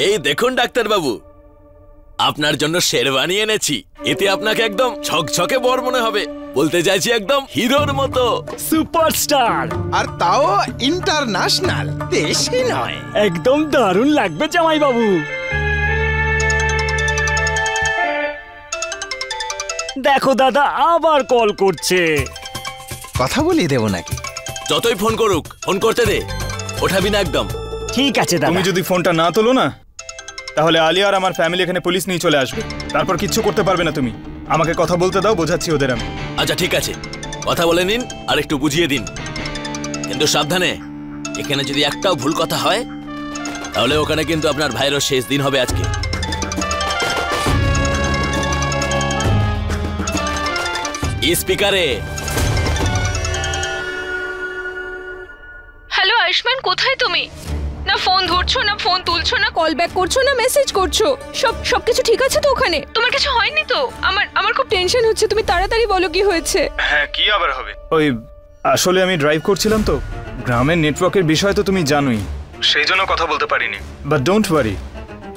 এই দেখুন ডাক্তার বাবু, আপনার জন্য শেরওয়ানি এনেছি। এতে আপনাকে একদম ঝকঝকে বর মনে হবে। বলতে চাইছি একদম হিরোর মতো, সুপারস্টার। আর তাও ইন্টারন্যাশনাল, দেশি নয়। একদম দারুণ লাগবে জামাই বাবু। দেখো দাদা আবার কল করছে। কথা বলিয়ে দেবো নাকি? যতই ফোন করুক, ফোন করতে দে, ওঠাবি না একদম। ঠিক আছে দাদা। তুমি যদি ফোনটা না তোলো না, তাহলে আলিয়া আর আমার ফ্যামিলি এখানে পুলিশ নিয়ে চলে আসবে। তারপর কিচ্ছু করতে পারবে না তুমি। আমাকে কথা বলতে দাও, বোঝাচ্ছি ওদের আমি। আচ্ছা ঠিক আছে, কথা বলে নিন আর একটু বুঝিয়ে দিন, কিন্তু সাবধানে। এখানে যদি একটাও ভুল কথা হয় তাহলে ওখানে কিন্তু আপনার ভাইয়েরও শেষ দিন হবে আজকে। স্পিকারে। হ্যালো আয়ুষ্মান, কোথায় তুমি? না ফোন ধরছো, না ফোন তুলছো, না কল ব্যাক করছো, না মেসেজ করছো। সবকিছু ঠিক আছে তো ওখানে? তোমার কিছু হয়নি তো? আমার খুব টেনশন হচ্ছে, তুমি তাড়াতাড়ি বলো কি হয়েছে। হ্যাঁ, কি আবার হবে? ওই আসলে আমি ড্রাইভ করছিলাম তো, গ্রামের নেটওয়ার্কের বিষয় তো তুমি জানোই, সেই জন্য কথা বলতে পারিনি। বাট ডোন্ট ওয়ারি,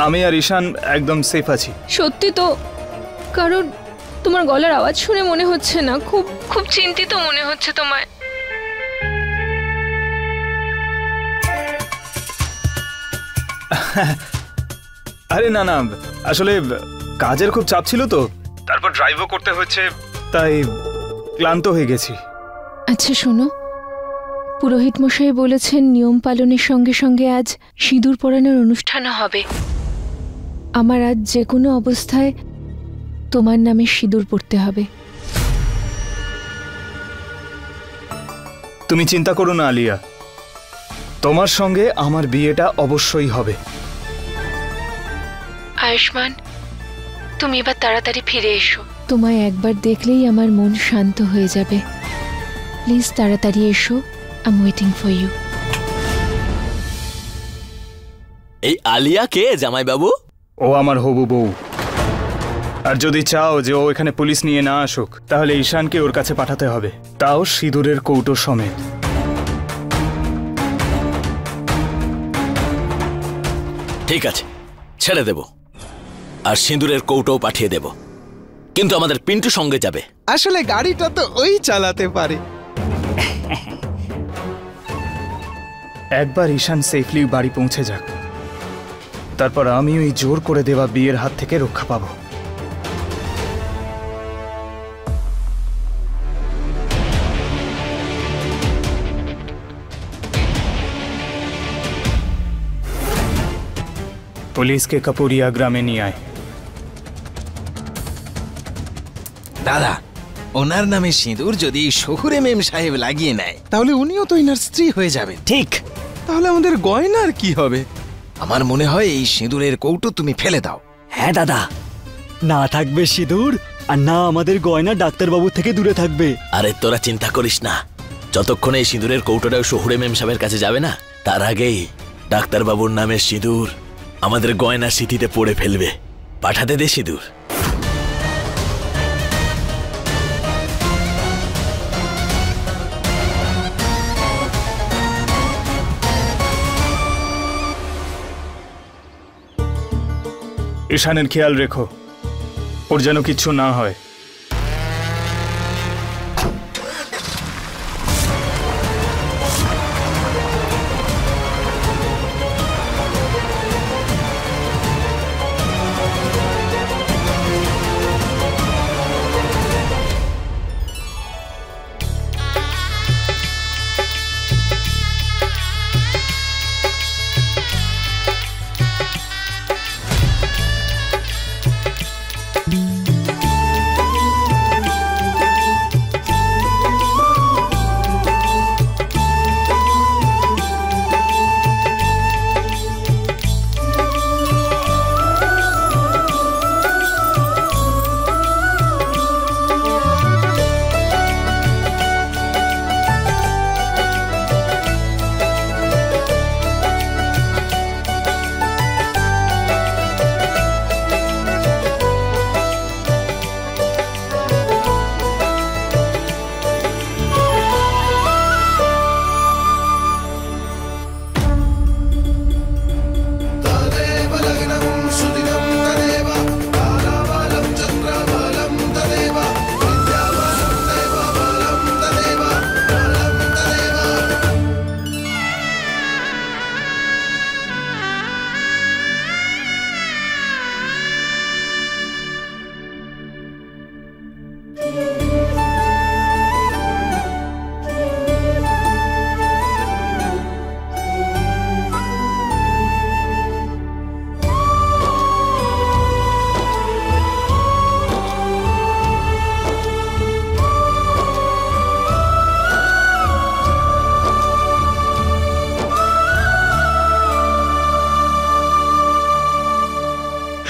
আমি আর ঈশান একদম সেফ আছি। সত্যি তো? কারণ তোমার গলার আওয়াজ শুনে মনে হচ্ছে না, খুব খুব চিন্তিত মনে হচ্ছে তোমায়। আরে না না, আসলে কাজের খুব চাপ ছিল তো, তারপর ড্রাইভও করতে হচ্ছে, তাই ক্লান্ত হয়ে গেছি। আচ্ছা শোনো, পুরোহিত মশাই বলেছেন নিয়ম পালনের সঙ্গে সঙ্গে আজ সিঁদুর পরানোর অনুষ্ঠানও হবে। আমার আজ যে কোনো অবস্থায় তোমার নামে সিঁদুর পরতে হবে। তুমি চিন্তা করো না আলিয়া, তোমার সঙ্গে আমার বিয়েটা অবশ্যই হবে। আয়ুষ্মান, তুমি এবার তাড়াতাড়ি ফিরে এসো। তোমায় একবার দেখলেই আমার মন শান্ত হয়ে যাবে। প্লিজ তাড়াতাড়ি এসো, I am waiting for you. এই আলিয়া কে জামাই বাবু? ও আমার হবু বউ। আর যদি চাও যে ও এখানে পুলিশ নিয়ে না আসুক, তাহলে ঈশানকে ওর কাছে পাঠাতে হবে, তাও সিঁদুরের কৌটো সমেত। ঠিক আছে, ছেড়ে দেব, আর সিঁদুরের কৌটোও পাঠিয়ে দেব, কিন্তু আমাদের পিন্টু সঙ্গে যাবে। আসলে গাড়িটা তো ওই চালাতে পারে। একবার ঈশান সেফলি বাড়ি পৌঁছে যাক, তারপর আমি ওই জোর করে দেওয়া বিয়ের হাত থেকে রক্ষা পাবো। পুলিশকে কাপুরিয়া গ্রামে নিয়ে আয়। দাদা, ওনার নামে সিঁদুর যদি শহুরে মেম সাহেব লাগিয়ে নেয়, তাহলে উনিও তো ইনার স্ত্রী হয়ে যাবেন। ঠিক। তাহলে আমাদের গয়নার কি হবে? আমার মনে হয় এই সিঁদুরের কৌটো তুমি ফেলে দাও। হ্যাঁ দাদা, না থাকবে সিঁদুর, আর না আমাদের গয়না ডাক্তারবাবু থেকে দূরে থাকবে। আরে তোরা চিন্তা করিস না, যতক্ষণে এই সিঁদুরের কৌটোটা শহুরে মেম সাহেবের কাছে যাবে না, তার আগেই ডাক্তারবাবুর নামের সিঁদুর আমাদের গয়না স্মৃতিতে পড়ে ফেলবে। পাঠাতে দে সিঁদুর। ঈশানের খেয়াল রেখো, ওর যেন কিচ্ছু না হয়।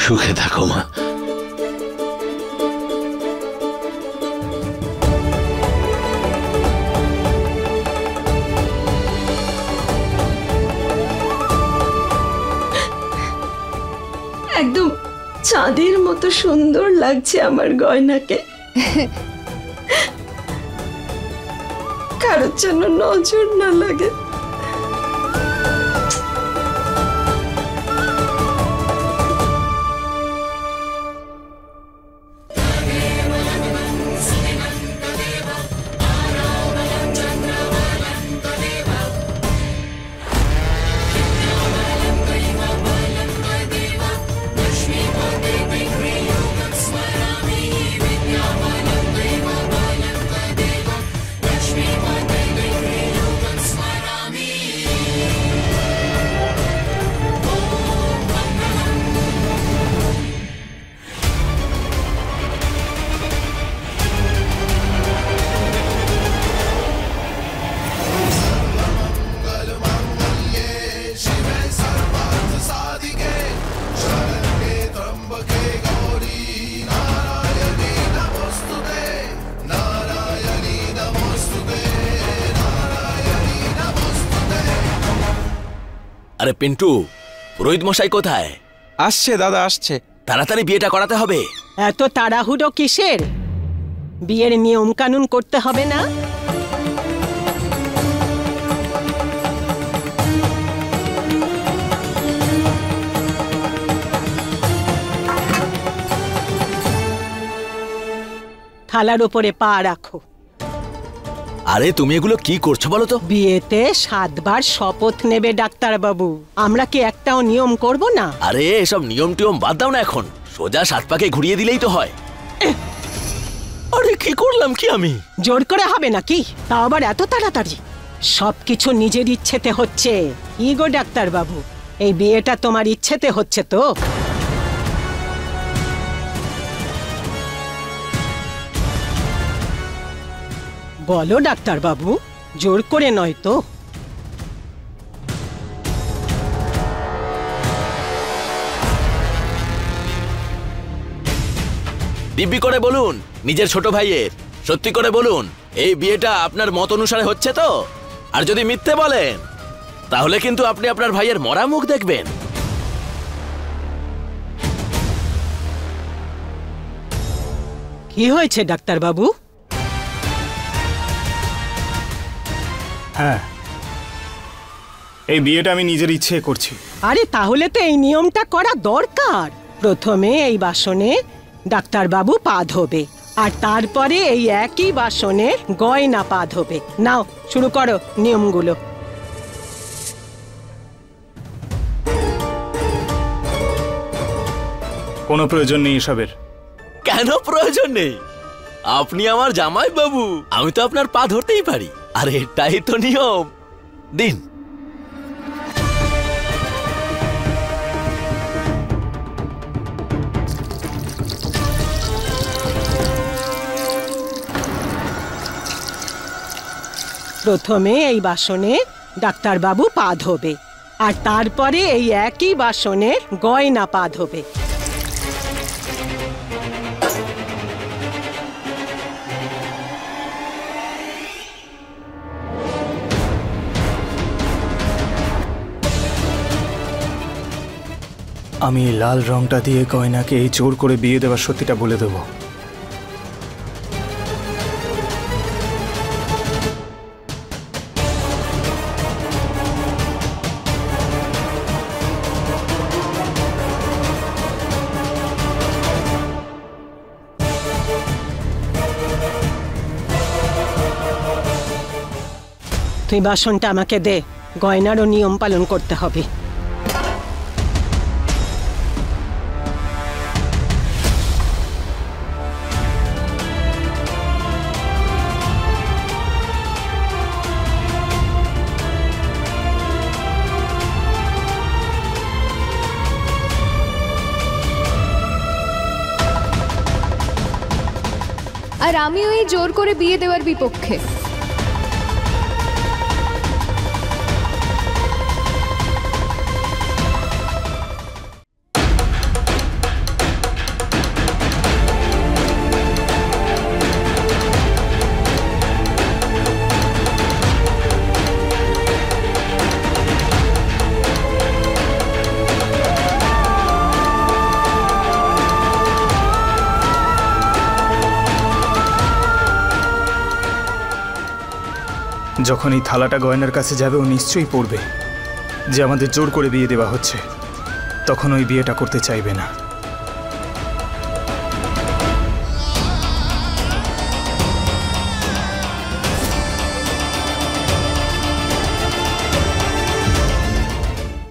সুখে থাকো মা। একদম চাঁদের মতো সুন্দর লাগছে আমার গয়নাকে। কারোর যেন নজর না লাগে। আরে পিন্টু, পুরোহিত মশাই কোথায়? আসছে দাদা, আসছে। তাড়াতাড়ি বিয়েটা করাতে হবে। এত তাড়াহুড়ো কিসের? বিয়ের নিয়ম কানুন করতে হবে না? থালার উপরে পা রাখো। আরে তুমি এগুলো কি করছো বলো তো? বিয়েতে 7 বার শপথ নেবে ডাক্তারবাবু। আমরা কি একটাও নিয়ম করব না? আরে এসব নিয়ম টিয়ম বাদ দাও না, এখন সোজা 7 পাকে ঘুরিয়ে দিলেই তো হয়। আরে কি করলাম কি আমি? জোর করে হবে নাকি? তাও আবার এত তাড়াতাড়ি? সবকিছু নিজের ইচ্ছেতে হচ্ছে। কি গো ডাক্তারবাবু, এই বিয়েটা তোমার ইচ্ছেতে হচ্ছে তো? বলো ডাক্তারবাবু, জোর করে নয় তো? দিব্যি করে বলুন, নিজের ছোট ভাইয়ের সত্যি করে বলুন, এই বিয়েটা আপনার মত অনুসারে হচ্ছে তো? আর যদি মিথ্যে বলেন তাহলে কিন্তু আপনি আপনার ভাইয়ের মরা মুখ দেখবেন। কি হয়েছে ডাক্তারবাবু? হ্যাঁ, এই বিয়েটা আমি নিজের ইচ্ছে করছি। আরে তাহলে তো এই নিয়মটা করা দরকার। প্রথমে এই বাসনে ডাক্তারবাবু পা ধোবে, আর তারপরে এই একই বাসনে গয়না পা ধোবে। নাও শুরু করো নিয়মগুলো। কোনো প্রয়োজন নেই এসবের। কেন প্রয়োজন নেই? আপনি আমার জামাই বাবু, আমি তো আপনার পা ধরতেই পারি। আর এটাই তো নিয়ম। দিন। প্রথমে এই বাসনে ডাক্তারবাবু পা ধোবে, আর তারপরে এই একই বাসনে গয়না পা ধোবে। আমি লাল রংটা দিয়ে গয়নাকে এই জোর করে বিয়ে দেওয়ার সত্যিটা বলে দেবো। তুই বাসনটা আমাকে দে, গয়নারও নিয়ম পালন করতে হবে। আর আমিও এই জোর করে বিয়ে দেওয়ার বিপক্ষে। যখন এই থালাটা গয়নার কাছে যাবে ও নিশ্চয়ই পড়বে যে আমাদের জোর করে বিয়ে দেওয়া হচ্ছে, তখন ওই বিয়েটা করতে চাইবে না।